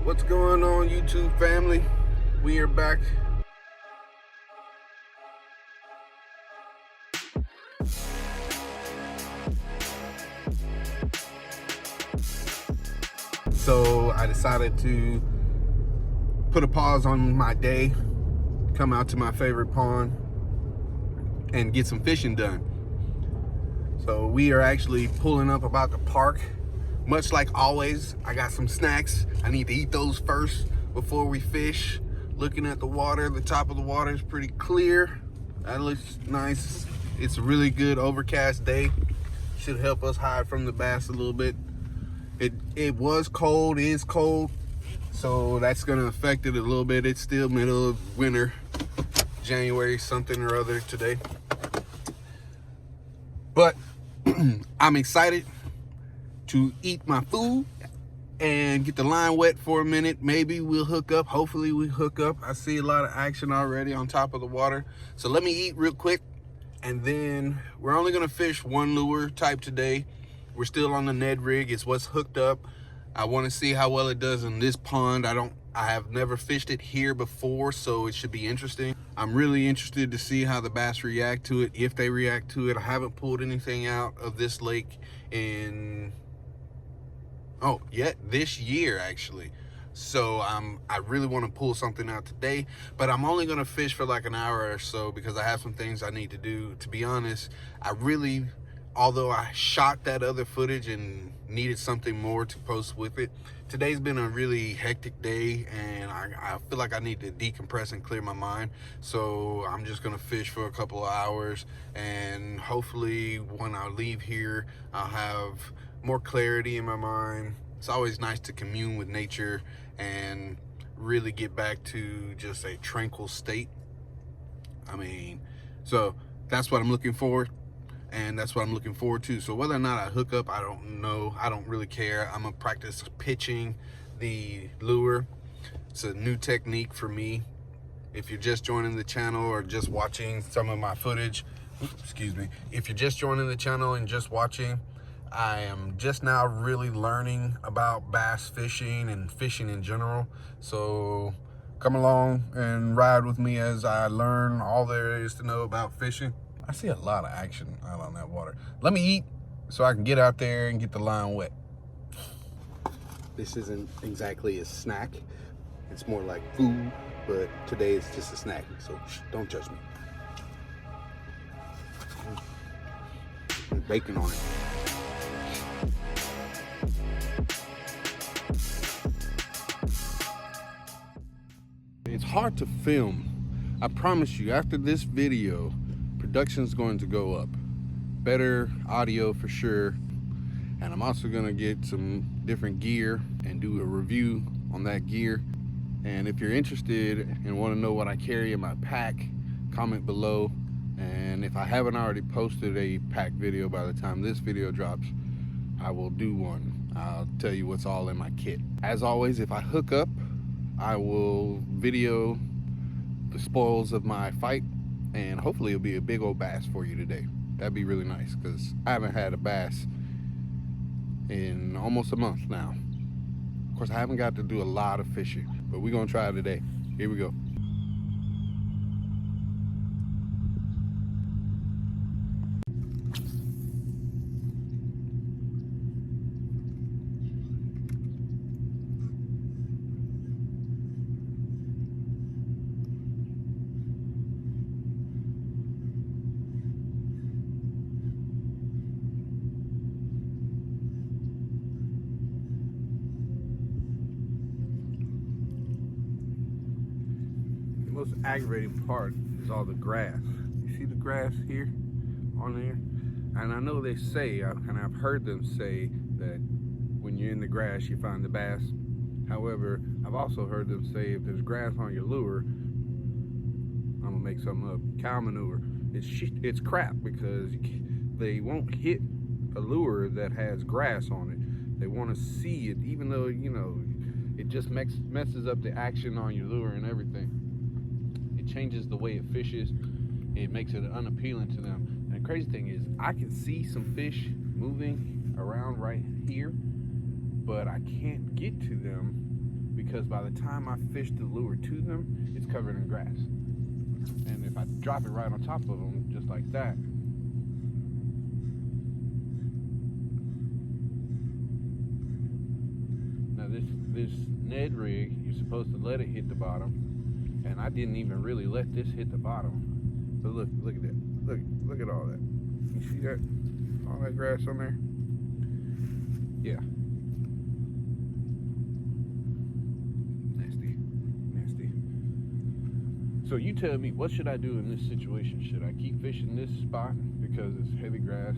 What's going on, YouTube family? We are back. So I decided to put a pause on my day, come out to my favorite pond and get some fishing done. So we are actually pulling up about the park. Much like always, I got some snacks. I need to eat those first before we fish. Looking at the water, the top of the water is pretty clear. That looks nice. It's a really good overcast day. Should help us hide from the bass a little bit. It was cold, is cold, so that's gonna affect it a little bit. It's still middle of winter, January something or other today. But I'm excited to eat my food and get the line wet for a minute. Maybe we'll hook up. Hopefully we hook up. I see a lot of action already on top of the water. So let me eat real quick, and then we're only gonna fish one lure type today. We're still on the Ned rig. It's what's hooked up. I want to see how well it does in this pond. I have never fished it here before, so it should be interesting. I'm really interested to see how the bass react to it, if they react to it. I haven't pulled anything out of this lake in this year actually. So I really want to pull something out today, but I'm only going to fish for like an hour or so because I have some things I need to do. To be honest, although I shot that other footage and needed something more to post with it, today's been a really hectic day, and I feel like I need to decompress and clear my mind. So I'm just gonna fish for a couple of hours, and hopefully when I leave here, I'll have more clarity in my mind. It's always nice to commune with nature and really get back to just a tranquil state. So that's what I'm looking for. And that's what I'm looking forward to. So whether or not I hook up, I don't know. I don't really care. I'm gonna practice pitching the lure. It's a new technique for me. If you're just joining the channel or just watching some of my footage, if you're just joining the channel and just watching, I am just now really learning about bass fishing and fishing in general. So come along and ride with me as I learn all there is to know about fishing. I see a lot of action out on that water. Let me eat so I can get out there and get the line wet. This isn't exactly a snack. It's more like food, but today it's just a snack, so don't judge me. And bacon on it. It's hard to film. I promise you, after this video, production's going to go up. Better audio for sure. And I'm also gonna get some different gear and do a review on that gear. And if you're interested and want to know what I carry in my pack, comment below. And if I haven't already posted a pack video by the time this video drops, I will do one. I'll tell you what's all in my kit. As always, if I hook up, I will video the spoils of my fight, and hopefully it'll be a big old bass for you today. That'd be really nice, because I haven't had a bass in almost a month now. Of course, I haven't got to do a lot of fishing, but we're gonna try it today. Here we go. The most aggravating part is all the grass. You see the grass here on there? And I know they say, and I've heard them say, that when you're in the grass you find the bass. However, I've also heard them say if there's grass on your lure, I'm gonna make something up, cow manure, it's crap, because they won't hit a lure that has grass on it. They want to see it, even though, you know, it just messes up the action on your lure and everything. It changes the way it fishes. It makes it unappealing to them. And the crazy thing is, I can see some fish moving around right here, but I can't get to them because by the time I fish the lure to them, it's covered in grass. And if I drop it right on top of them, just like that, now this Ned rig, you're supposed to let it hit the bottom, and I didn't even really let this hit the bottom. But look at that, look at all that. You see that? All that grass on there? Yeah. Nasty. So you tell me, what should I do in this situation? Should I keep fishing this spot because it's heavy grass,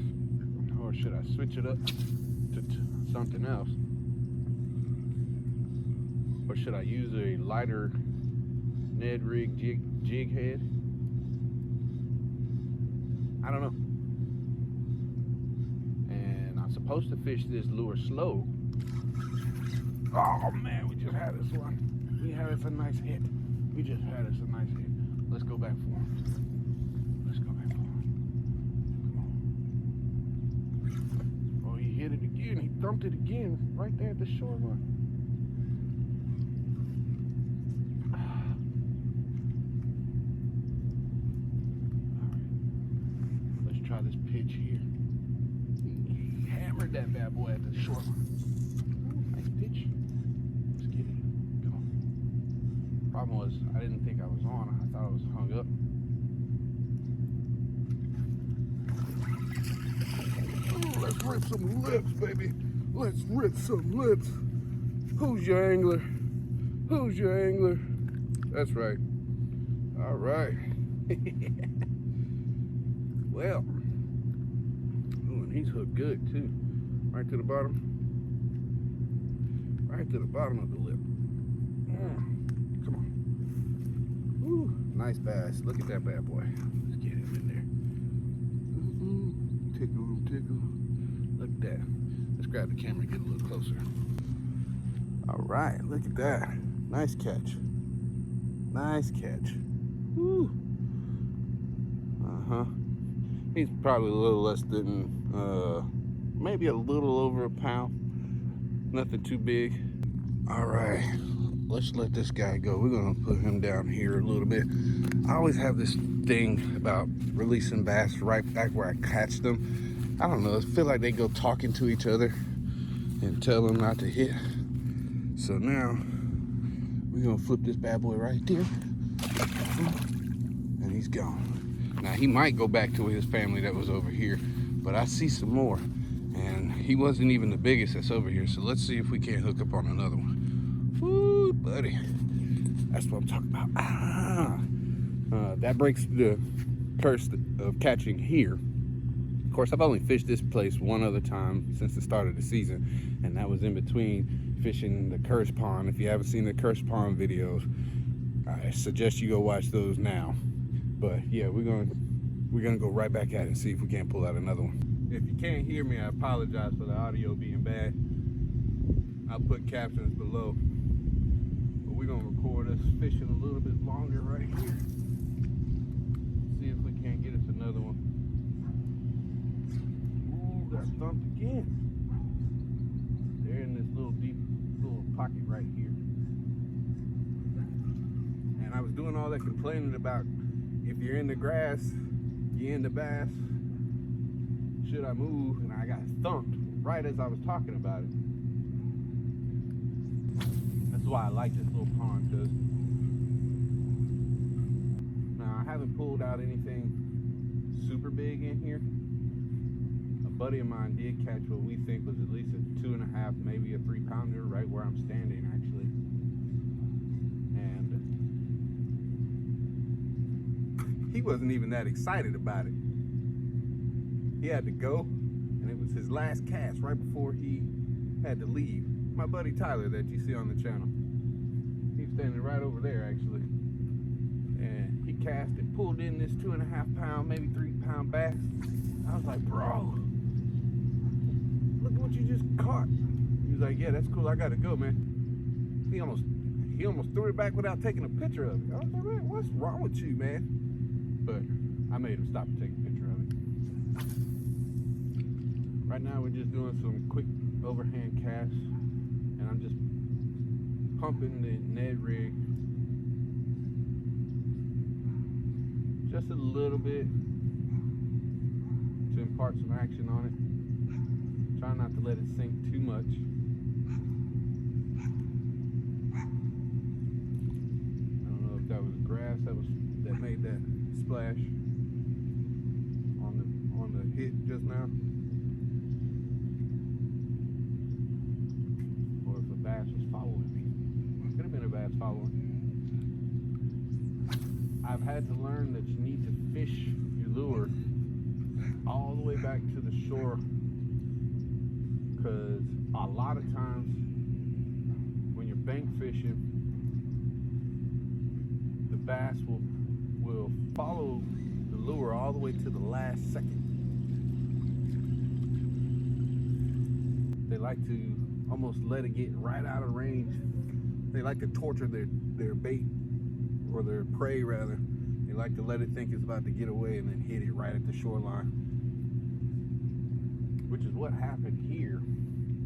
or should I switch it up to something else? Or should I use a lighter Ned rig jig head? I don't know. And I'm supposed to fish this lure slow. Oh man, we just had us one. We had us a nice hit. We just had us a nice hit. Let's go back for him. Let's go back for him. Come on. Oh, he hit it again. He thumped it again right there at the shoreline. Try this pitch here. He hammered that bad boy at the shoreline. Nice pitch. Let's get it. Come on. Problem was, I didn't think I was on. I thought I was hung up. Ooh, let's rip some lips, baby. Let's rip some lips. Who's your angler? Who's your angler? That's right. All right. Well, ooh, and he's hooked good too. Right to the bottom. Right to the bottom of the lip. Come on. Ooh, nice bass. Look at that bad boy. Let's get him in there. Tickle him, tickle him. Look at that. Let's grab the camera and get a little closer. All right, look at that. Nice catch. Nice catch. Woo. Uh-huh. He's probably a little less than, maybe a little over a pound. Nothing too big. All right, let's let this guy go. We're gonna put him down here a little bit. I always have this thing about releasing bass right back where I catch them. I don't know, I feel like they go talking to each other and tell them not to hit. So now, we're gonna flip this bad boy right there. And he's gone. Now he might go back to his family that was over here, but I see some more, and he wasn't even the biggest that's over here. So let's see if we can't hook up on another one. Woo, buddy, that's what I'm talking about. That breaks the curse of catching here. Of course, I've only fished this place one other time since the start of the season, and that was in between fishing the Curse Pond. If you haven't seen the Curse Pond videos, I suggest you go watch those now. But yeah, we're gonna go right back at it and see if we can't pull out another one. If you can't hear me, I apologize for the audio being bad. I'll put captions below. But we're gonna record us fishing a little bit longer right here. See if we can't get us another one. Ooh, got thumped again. They're in this little deep little pocket right here. And I was doing all that complaining about if you're in the grass, you're in the bass, should I move? And I got thumped right as I was talking about it. That's why I like this little pond, because now I haven't pulled out anything super big in here. A buddy of mine did catch what we think was at least a 2.5, maybe a 3-pounder right where I'm standing actually. And he wasn't even that excited about it. He had to go, and it was his last cast right before he had to leave. My buddy Tyler that you see on the channel. He's standing right over there actually. And he cast and pulled in this 2.5-pound, maybe 3-pound bass. I was like, bro, look at what you just caught. He was like, yeah, that's cool, I gotta go, man. He almost threw it back without taking a picture of it. I was like, man, what's wrong with you, man? But I made him stop and take a picture of it. Right now we're just doing some quick overhand casts, and I'm just pumping the Ned rig just a little bit to impart some action on it. Try not to let it sink too much. I don't know if that was grass that made that splash on the hit just now, or if a bass was following me. Could have been a bass following. I've had to learn that you need to fish your lure all the way back to the shore, because a lot of times when you're bank fishing, the bass will follow the lure all the way to the last second. They like to almost let it get right out of range. They like to torture their bait, or their prey rather. They like to let it think it's about to get away and then hit it right at the shoreline, which is what happened here.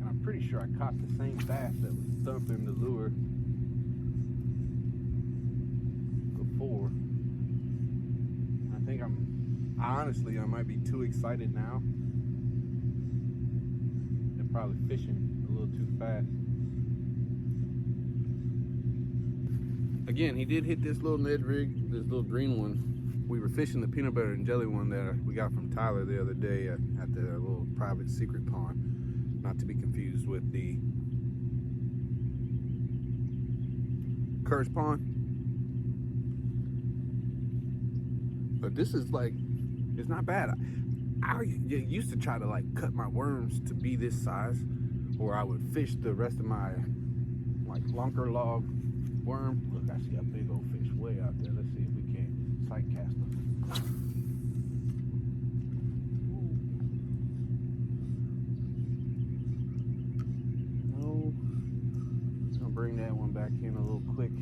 And I'm pretty sure I caught the same bass that was thumping the lure before. I think honestly, I might be too excited now and probably fishing a little too fast. Again, he did hit this little Ned rig, this little green one. We were fishing the peanut butter and jelly one that we got from Tyler the other day at the little private secret pond. Not to be confused with the Curse Pond. But this is like, it's not bad. I used to try to like cut my worms to be this size, or I would fish the rest of my like lunker log worm. Look, I see a big old fish way out there. Let's see if we can sight cast them. No, I'm gonna bring that one back in a little quick.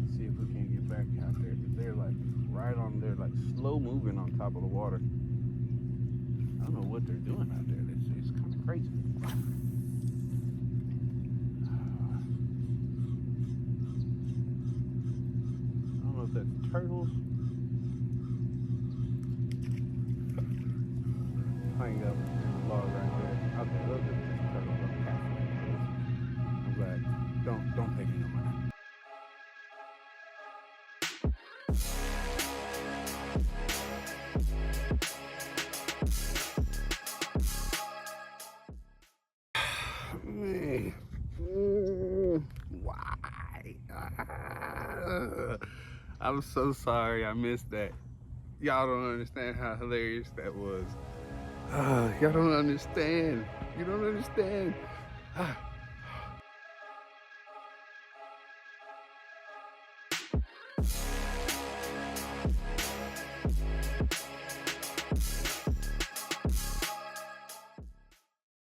Let's see if we can get back out there, because they're like right on there, like slow moving on top of the water. I don't know what they're doing out there. It's kind of crazy. That's turtles. Hang up in the log right there. Okay, those are just turtles. I'm glad. Don't pay me no mind. Man, why? I'm so sorry I missed that. Y'all don't understand how hilarious that was. Y'all don't understand. You don't understand.